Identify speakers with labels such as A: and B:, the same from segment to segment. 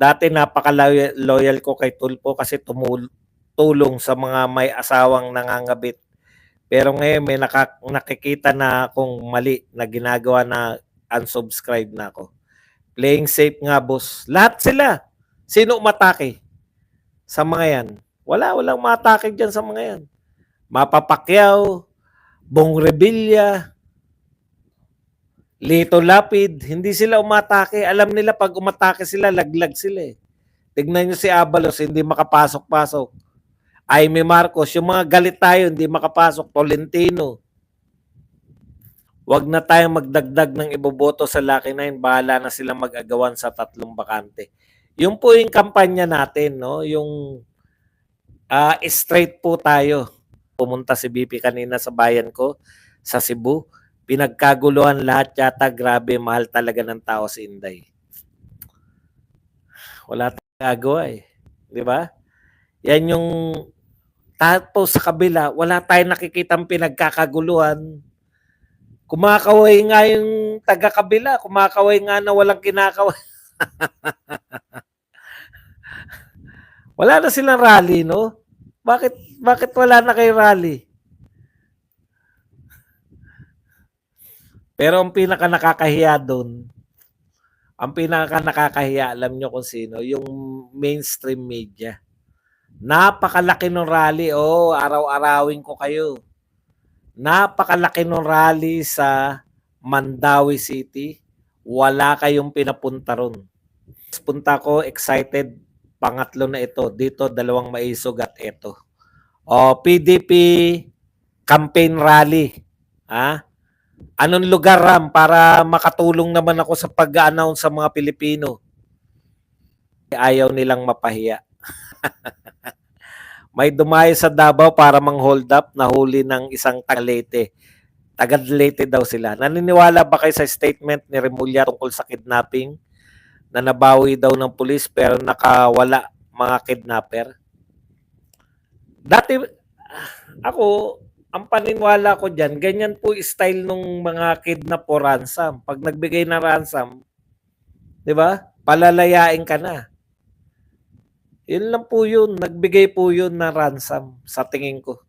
A: Dati napaka-loyal ko kay Tulfo kasi tulong sa mga may asawang nangangabit. Pero ngayon may nakikita na akong mali na ginagawa na unsubscribe na ako. Playing safe nga, boss. Lahat sila. Sino umatake sa mga yan? Walang umatake dyan sa mga yan. Mapa Pacquiao, Bong Revilla, Lito Lapid, hindi sila umatake. Alam nila pag umatake sila, laglag sila eh. Tignan nyo si Abalos, hindi makapasok-pasok. Jaime Marcos, yung mga galit tayo, hindi makapasok. Tolentino. Wag na tayong magdagdag ng iboboto sa Lucky 9. Bahala na silang mag-agawan sa 3 bakante. Yung po yung kampanya natin, no? Yung straight po tayo. Pumunta si BP kanina sa bayan ko, sa Cebu. Pinagkaguluhan lahat yata. Grabe, mahal talaga ng tao si Inday. Wala tayong gagawa eh. Di ba? Yan yung tapos sa kabila, wala tayong nakikitang pinagkakaguluhan. Kumakaway nga yung taga-kabila. Kumakaway nga na walang kinakaway. Wala na silang rally, no? Bakit wala na kay rally? Pero ang pinaka nakakahiya doon, alam nyo kung sino, yung mainstream media. Napakalaki ng rally. Oh, araw-arawin ko kayo. Napakalaki ng rally sa Mandawi City. Wala kayong pinapunta ron. Punta ko, excited. Pangatlo na ito. Dito, 2 maisog at ito. O, PDP campaign rally. Ha? Anong lugar, Ram, para makatulong naman ako sa pag-announce sa mga Pilipino? Ayaw nilang mapahiya. May dumayo sa Davao para mang-hold up, nahuli ng isang taga-Leyte. Taga-Leyte daw sila. Naniniwala ba kayo sa statement ni Remulla tungkol sa kidnapping na nabawi daw ng pulis pero nakawala mga kidnapper? Dati, ako, ang paniniwala ko dyan, ganyan po style nung mga kidnap o ransom. Pag nagbigay ng ransom, di ba? Palalayain ka na. Yun lang po yun. Nagbigay po yun na ransom sa tingin ko.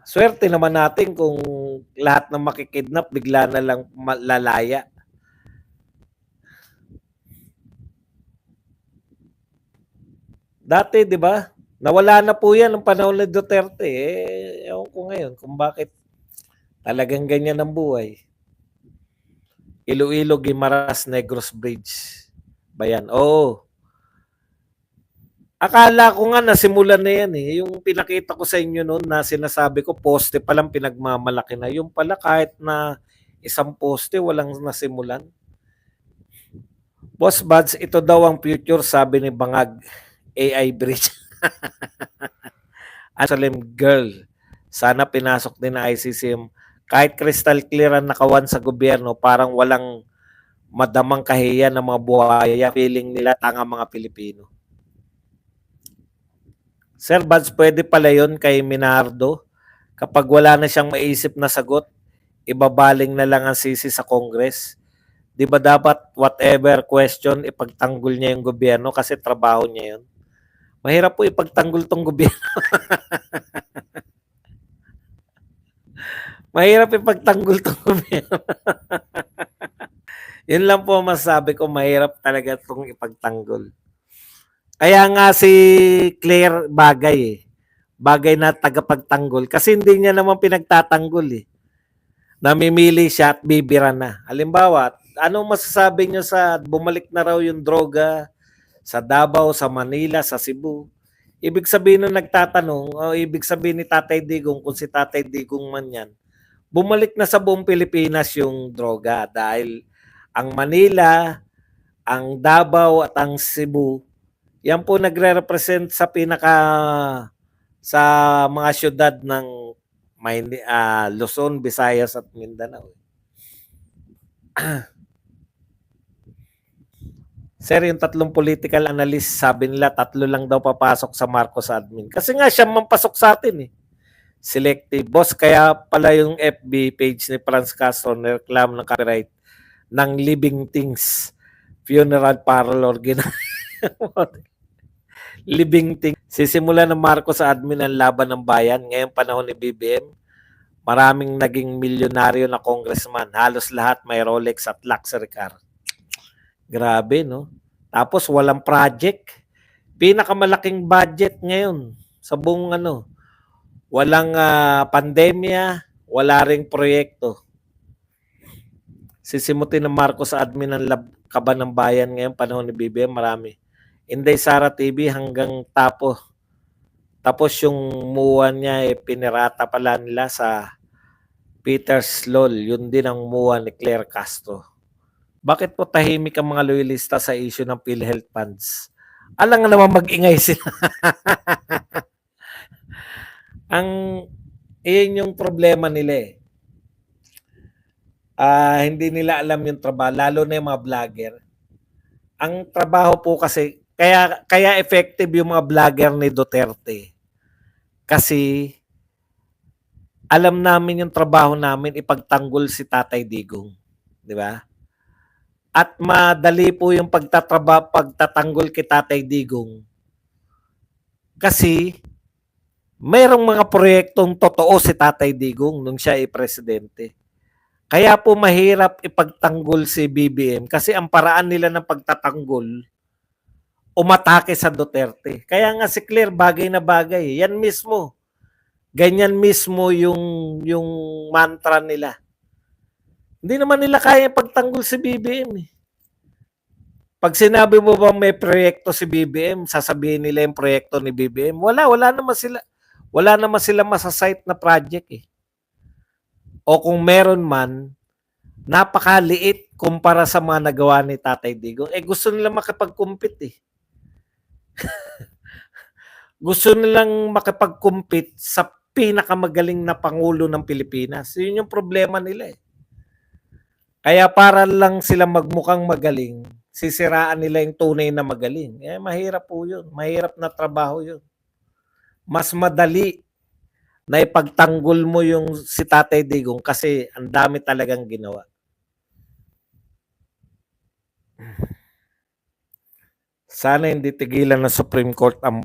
A: Swerte naman natin kung lahat ng makikidnap bigla na lang lalaya. Dati, di ba? Nawala na po yan ng panahon ni Duterte. Ewan ko ngayon kung bakit talagang ganyan ang buhay. Iloilo, Guimaras, Negros Bridge. Bayan. Oo. Akala ko nga nasimulan na yan eh. Yung pinakita ko sa inyo noon na sinasabi ko, poste pa lang pinagmamalaki na. Yung pala kahit na isang poste, walang nasimulan. Boss Buds, ito daw ang future, sabi ni Bangag. AI Bridge. Asalim girl. Sana pinasok din na ICCM. Kahit crystal clear ang nakawan sa gobyerno, parang walang madamang kahiya ng mga buhaya. Feeling nila tanga mga Pilipino. Sir Buds, pwede pala yun kay Minardo. Kapag wala na siyang maisip na sagot, ibabaling na lang ang sisi sa Congress. Di ba dapat whatever question, ipagtanggol niya yung gobyerno kasi trabaho niya yun? Mahirap po ipagtanggol tong gobyerno. Mahirap ipagtanggol tong gobyerno. Yun lang po masasabi ko, mahirap talaga itong ipagtanggol. Kaya nga si Claire bagay eh. Bagay na tagapagtanggol. Kasi hindi niya naman pinagtatanggol eh. Namimili siya at bibira na. Halimbawa, anong masasabi niyo sa bumalik na raw yung droga sa Davao, sa Manila, sa Cebu? Ibig sabihin nung nagtatanong, o ibig sabihin ni Tatay Digong, kung si Tatay Digong man yan, bumalik na sa buong Pilipinas yung droga dahil ang Manila, ang Davao at ang Cebu, yan po nagre-represent sa sa mga syudad ng Luzon, Visayas at Mindanao. Sir, yung 3 political analyst, sabi nila 3 lang daw papasok sa Marcos admin. Kasi nga siya mampasok sa atin eh. Selective. Boss, kaya pala yung FB page ni Franz Castro na reklamo ng copyright ng Living Things. funeral parlor living thing. Sisimula ng Marcos sa admin ang laban ng bayan. Ngayong panahon ni BBM, maraming naging milyonaryo na congressman. Halos lahat may Rolex at luxury car. Grabe, no? Tapos walang project. Pinakamalaking budget ngayon sa buong walang pandemya, wala ring proyekto. Sisimutin ng Marcos sa admin ng kaban ng bayan ngayon panahon ni BBM, marami. Inday Sara TV hanggang tapos yung muwa niya pinirata pala nila sa Peter's LOL. Yun din ang muwa ni Claire Castro. Bakit po tahimik ang mga loyalista sa issue ng PhilHealth funds? Alang naman mag-ingay sila. Iyon yung problema nila hindi nila alam yung trabaho, lalo na yung mga vlogger. Ang trabaho po kasi, kaya effective yung mga vlogger ni Duterte. Kasi alam namin yung trabaho namin ipagtanggol si Tatay Digong, di ba? At madali po yung pagtatanggol kay Tatay Digong. Kasi mayroong mga proyektong totoo si Tatay Digong nung siya ay presidente. Kaya po mahirap ipagtanggol si BBM kasi ang paraan nila ng pagtatanggol umatake sa Duterte. Kaya nga si Claire bagay na bagay. Yan mismo. Ganyan mismo yung mantra nila. Hindi naman nila kaya pagtanggol si BBM. Pag sinabi mo bang may proyekto si BBM, sasabihin nila yung proyekto ni BBM. Wala naman sila. Wala naman sila masasite na project O kung meron man, napakaliit kumpara sa mga nagawa ni Tatay Digong. Gusto nila makipag-compete Gusto nilang makipag-compete sa pinakamagaling na Pangulo ng Pilipinas. Yun yung problema nila Kaya para lang sila magmukhang magaling, sisiraan nila yung tunay na magaling. Mahirap po yun. Mahirap na trabaho yun. Mas madali na ipagtanggol mo yung si Tatay Digong kasi ang dami talagang ginawa. Sana hindi tigilan ng Supreme Court ang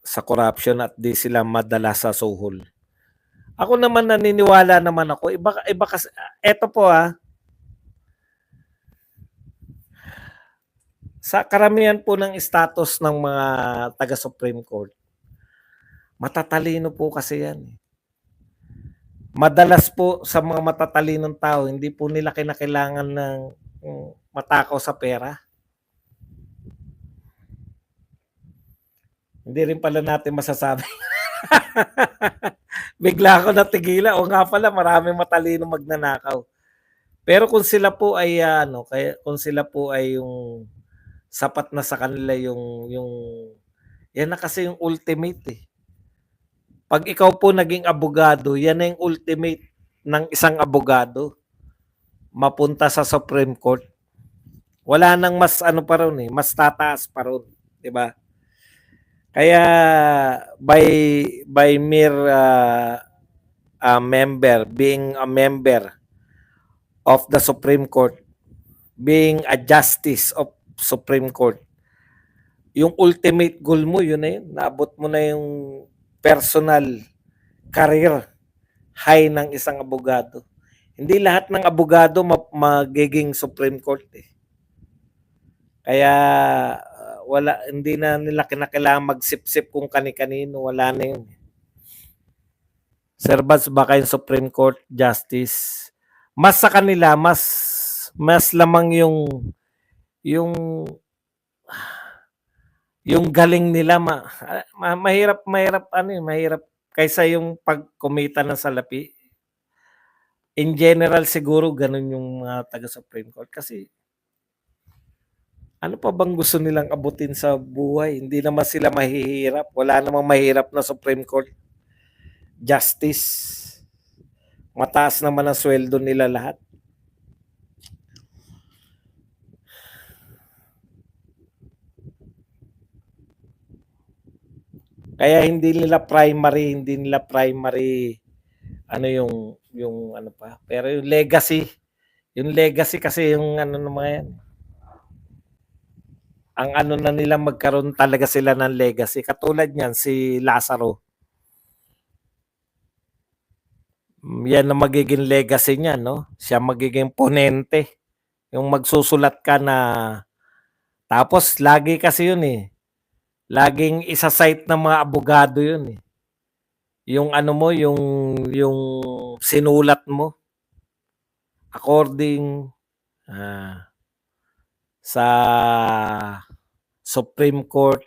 A: sa corruption at di sila madala sa suhol. Ako naman naniniwala naman ako. Iba kasi, eto po sa karamihan po ng status ng mga taga-Supreme Court, matatalino po kasi yan. Madalas po sa mga matatalinong tao, hindi po nila kinakailangan ng matakaw sa pera. Hindi rin pala natin masasabi. Bigla ako natigila. O nga pala, maraming matalino magnanakaw. Pero kung sila po ay kung sila po ay yung sapat na sa kanila yung yan na kasi yung ultimate Pag ikaw po naging abogado, yan na yung ultimate ng isang abogado. Mapunta sa Supreme Court. Wala nang mas pa ron mas tataas pa ron, 'di ba? Kaya by mere being a member of the Supreme Court, being a justice of Supreme Court, yung ultimate goal mo, yun na yun. Naabot mo na yung personal career high ng isang abogado. Hindi lahat ng abogado magiging Supreme Court Kaya hindi na nila kinakailangan magsip-sip kung kani-kanino, wala na yun. Servants baka yung Supreme Court Justice. Mas sa kanila, mas lamang yung galing nila mahirap kaysa yung pagkumita ng salapi. In general siguro ganun yung mga taga Supreme Court kasi ano pa bang gusto nilang abutin sa buhay? Hindi naman sila mahihirap. Wala namang mahirap na Supreme Court Justice. Mataas naman ang sweldo nila lahat. Kaya hindi nila primary yung ano pa. Pero yung Yung legacy kasi yung ano na mga yan. Ang ano na nila magkaroon talaga sila ng legacy. Katulad niyan, si Lazaro. Yan ang magiging legacy niya, no? Siya magiging ponente. Yung magsusulat ka na, tapos lagi kasi yun eh. Laging isa-cite ng mga abogado yun eh. Yung ano mo, yung sinulat mo according sa Supreme Court,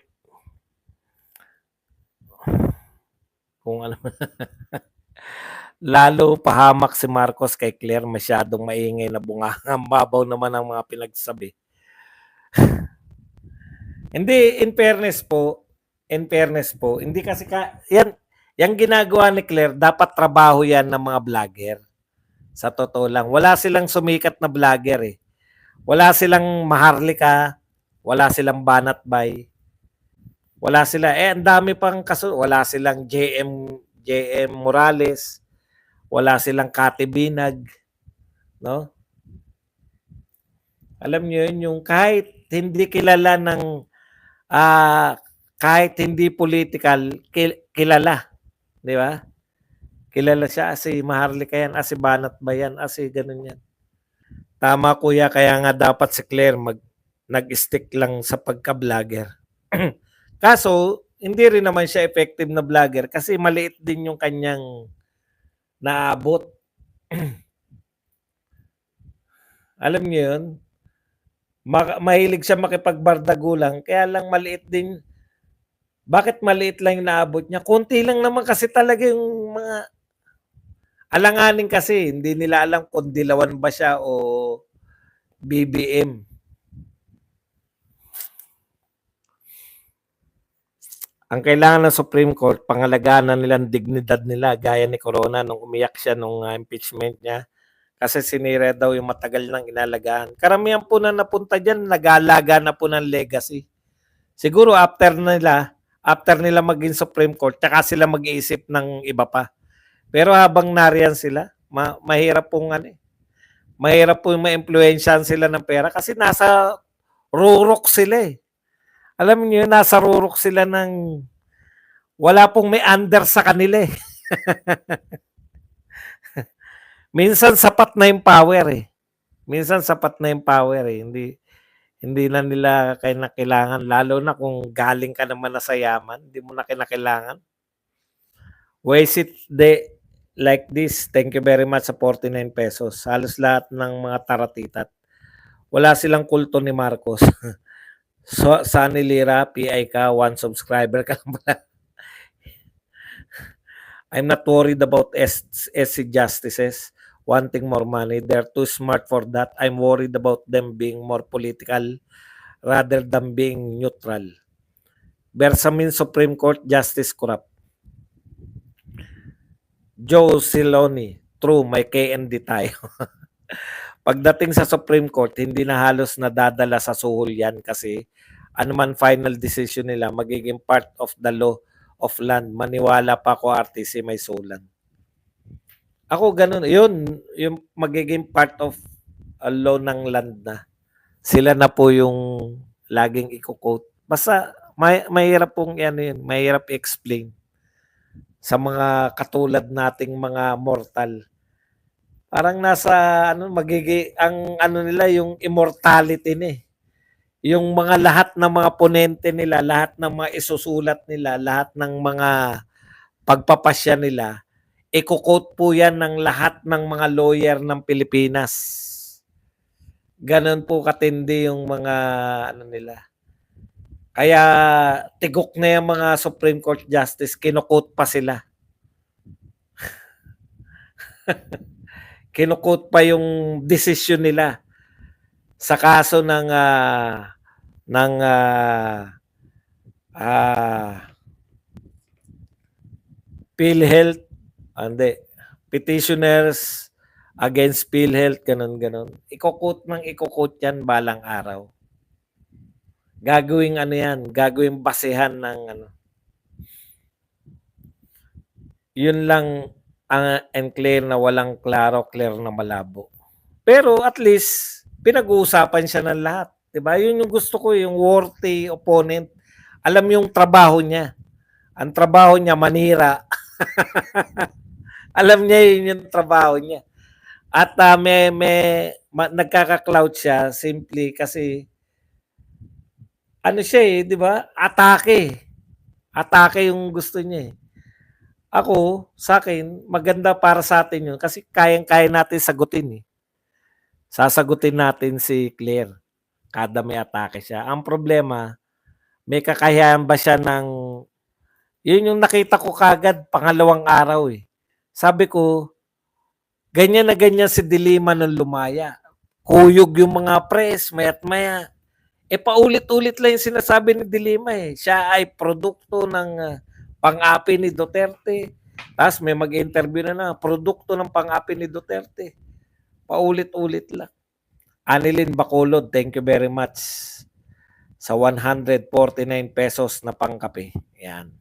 A: kung ano. Lalo pahamak si Marcos kay Claire, masyadong maingay na bunganga. Babaw naman ang mga pinagsabi. Hindi, in fairness po, hindi kasi yan, yung ginagawa ni Claire, dapat trabaho yan ng mga vlogger. Sa totoo lang, wala silang sumikat na vlogger eh. Wala silang Maharlika, wala silang Banat Bay, wala sila, ang dami pang kaso, wala silang JM Morales, wala silang Kati Binag, no? Alam niyo yun, yung kahit hindi kilala ng, kahit hindi political, kilala, di ba? Kilala siya, si Maharlika yan, si Banat-Bay yan, si ganun yan. Tama kuya, kaya nga dapat si Claire nag-stick lang sa pagka-vlogger. Kaso, hindi rin naman siya effective na vlogger kasi maliit din yung kanyang naabot. Alam niyo yun? Mahilig siya makipagbardagulang, kaya lang maliit din. Bakit maliit lang yung naabot niya? Konti lang naman kasi talaga yung mga alanganin kasi. Hindi nila alam kung dilawan ba siya o BBM. Ang kailangan ng Supreme Court, pangalagaan na nilang dignidad nila, gaya ni Corona nung umiyak siya nung impeachment niya. Kasi sinira daw yung matagal nang inalagaan. Karamihan po na napunta dyan, nag-aalaga na po ng legacy. Siguro after nila maging Supreme Court, tsaka sila mag-iisip ng iba pa. Pero habang nariyan sila, mahirap pong mahirap po ma-impluensyahan sila ng pera kasi nasa rurok sila eh. Alam niyo, nasa rurok sila ng wala pong may under sa kanila eh. Minsan sapat na yung power eh. Minsan sapat na yung power eh. Hindi na nila kailangan, lalo na kung galing ka naman na sa yaman, hindi mo na kinakailangan. Why is it like this? Thank you very much sa 49 pesos. Halos lahat ng mga taratitat. Wala silang kulto ni Marcos. So, Sunny Lira, PI ka, 1 subscriber ka pala. I'm not worried about SC justices wanting more money. They're too smart for that. I'm worried about them being more political rather than being neutral. Bersamin Supreme Court Justice corrupt. Joe Siloni, true, may KND tayo. Pagdating sa Supreme Court, hindi na halos nadadala sa suhol yan kasi anuman final decision nila, magiging part of the law of land. Maniwala pa ako, RTC may sulan. Ako ganun, yun, yung magiging part of a law ng land na. Sila na po yung laging i-quote. Basta mahirap pong yan, mahirap i-explain sa mga katulad nating mga mortal. Parang nasa magiging ang nila yung immortality ni. Yung mga lahat ng mga ponente nila, lahat ng mga isusulat nila, lahat ng mga pagpapasya nila, i-quote po yan ng lahat ng mga lawyer ng Pilipinas. Ganon po katindi yung mga nila. Kaya tigok na yung mga Supreme Court Justice, kinukot pa sila. Kinukot pa yung decision nila sa kaso ng PhilHealth, petitioners against PhilHealth, ganon. Ikukot yan balang araw. Gagawing gagawing basehan ng Yun lang ang clear na walang clear na malabo. Pero at least, pinag-uusapan siya ng lahat. 'Di ba? Yun yung gusto ko, yung worthy opponent. Alam yung trabaho niya. Ang trabaho niya, manira. Alam niya yun yung trabaho niya. At nagkaka-clout siya simply kasi ano siya eh, 'di ba? Atake. Atake yung gusto niya eh. Ako, sa akin, maganda para sa atin yun kasi kayang-kaya natin sagutin eh. Sasagutin natin si Claire kada may atake siya. Ang problema, may kakayahan ba siya ng yun yung nakita ko kagad pangalawang araw eh. Sabi ko, ganyan na ganyan si Dilima nung lumaya. Kuyog yung mga press, maya't maya. Paulit-ulit lang yung sinasabi ni Dilima eh. Siya ay produkto ng pang-api ni Duterte. Tapos may mag-interview na produkto ng pang-api ni Duterte. Paulit-ulit lang. Annalyn Bacolod, thank you very much sa 149 pesos na pangkape. Yan.